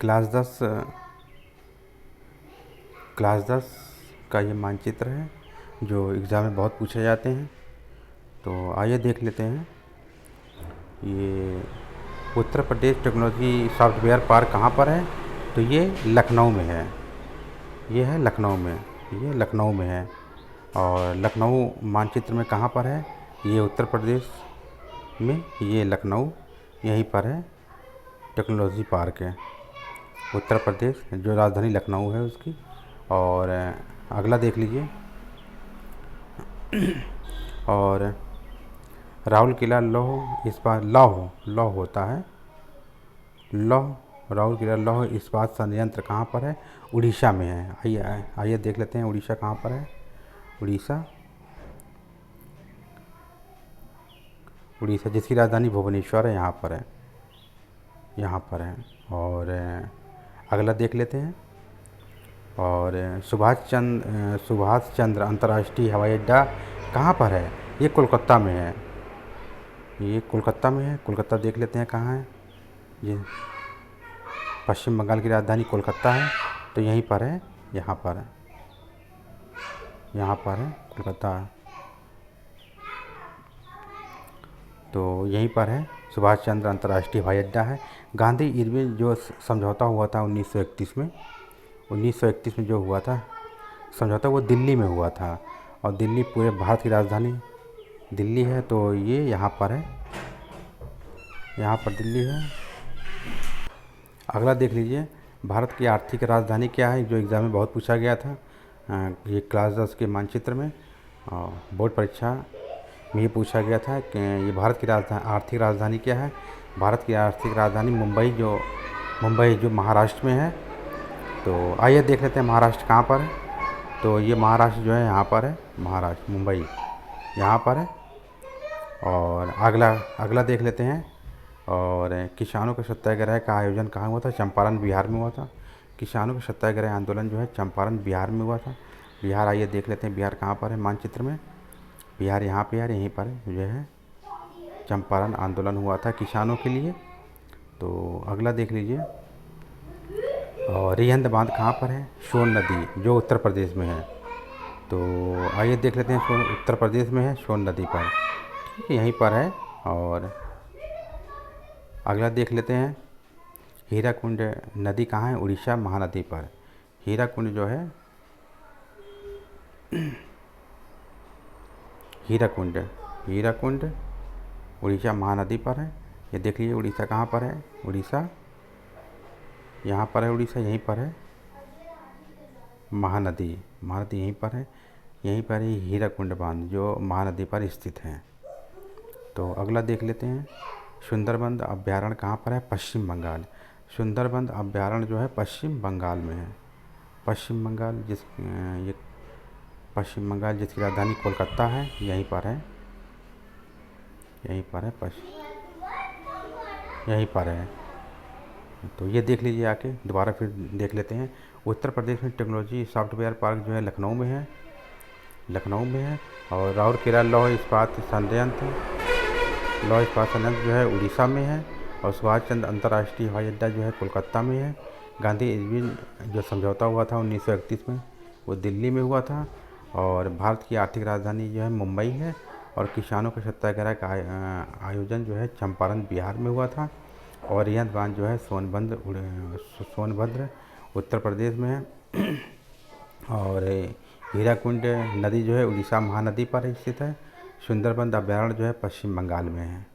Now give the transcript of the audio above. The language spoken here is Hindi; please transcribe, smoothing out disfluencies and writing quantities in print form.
क्लास 10 का ये मानचित्र है जो एग्ज़ाम में बहुत पूछे जाते हैं। तो आइए देख लेते हैं। ये Uttar Pradesh technology software park कहाँ पर है? तो ये लखनऊ में है। ये है लखनऊ में, ये लखनऊ में है। और लखनऊ मानचित्र में कहाँ पर है? ये उत्तर प्रदेश में, ये लखनऊ, यहीं पर है टेक्नोलॉजी पार्क है। उत्तर प्रदेश जो राजधानी लखनऊ है उसकी। और अगला देख लीजिए। और राउल किला लौह इस्पात लौह होता है। राउल किला लौह इस्पात संयंत्र कहाँ पर है? उड़ीसा में है। आइए देख लेते हैं उड़ीसा कहाँ पर है। उड़ीसा जिसकी राजधानी भुवनेश्वर है, यहाँ पर है। और अगला देख लेते हैं। और सुभाष चंद्र अंतर्राष्ट्रीय हवाई अड्डा कहाँ पर है? ये कोलकाता में है। कोलकाता देख लेते हैं कहाँ है। ये पश्चिम बंगाल की राजधानी कोलकाता है, तो यहीं पर है, यहाँ पर है कोलकाता। तो यहीं पर है सुभाष चंद्र अंतर्राष्ट्रीय हवाई अड्डा है। गांधी इरविन जो समझौता हुआ था 1931 में जो हुआ था समझौता, वो दिल्ली में हुआ था। और दिल्ली पूरे भारत की राजधानी दिल्ली है, तो ये यहाँ पर है, यहाँ पर दिल्ली है। अगला देख लीजिए, भारत की आर्थिक राजधानी क्या है, जो एग्ज़ाम में बहुत पूछा गया था। ये क्लास 10 के मानचित्र में बोर्ड परीक्षा में ये पूछा गया था कि ये भारत की आर्थिक राजधानी क्या है। भारत की आर्थिक राजधानी मुंबई जो महाराष्ट्र में है। तो आइए देख लेते हैं महाराष्ट्र कहाँ पर है। तो ये महाराष्ट्र जो है यहाँ पर है, महाराष्ट्र मुंबई यहाँ पर है। और अगला देख लेते हैं। और किसानों के सत्याग्रह का आयोजन कहाँ हुआ था? चंपारण बिहार में हुआ था। किसानों के सत्याग्रह आंदोलन जो है चंपारण बिहार में हुआ था। बिहार आइए देख लेते हैं, बिहार कहाँ पर है मानचित्र में। बिहार यहाँ पे यार, यहीं पर है, जो है चंपारण आंदोलन हुआ था किसानों के लिए। तो अगला देख लीजिए। और रिहंद बांध कहाँ पर है? सोन नदी जो उत्तर प्रदेश में है। तो आइए देख लेते हैं, उत्तर प्रदेश में है, सोन नदी पर, ठीक है, यहीं पर है। और अगला देख लेते हैं, हीराकुंड नदी कहाँ है? उड़ीसा महानदी पर। हीराकुंड जो है हीराकुंड उड़ीसा महानदी पर है। ये देख लीजिए उड़ीसा कहाँ पर है? उड़ीसा यहाँ पर है, उड़ीसा यहीं पर है। महानदी यहीं पर है, ही हीराकुंड बांध जो महानदी पर स्थित है। तो अगला देख लेते हैं, सुंदरबन अभ्यारण्य कहाँ पर है? पश्चिम बंगाल। सुंदरबन अभ्यारण्य जो है पश्चिम बंगाल में है। पश्चिम बंगाल जिसकी राजधानी कोलकाता है, यहीं पर है, यहीं पर है। तो ये देख लीजिए, आके दोबारा फिर देख लेते हैं। उत्तर प्रदेश में टेक्नोलॉजी सॉफ्टवेयर पार्क जो है लखनऊ में है। और राउरकेला लौह इस्पात संयंत्र जो है उड़ीसा में है। और सुभाष चंद्र अंतर्राष्ट्रीय हवाई अड्डा जो है कोलकाता में है। गांधी इरविन जो समझौता हुआ था 1931 में, वो दिल्ली में हुआ था। और भारत की आर्थिक राजधानी जो है मुंबई है। और किसानों के सत्याग्रह का आयोजन जो है चंपारण बिहार में हुआ था। और रिहंद बांध जो है सोनभद्र उत्तर प्रदेश में है। और हीराकुंड नदी जो है उड़ीसा महानदी पर स्थित है। सुंदरबन अभ्यारण्य जो है पश्चिम बंगाल में है।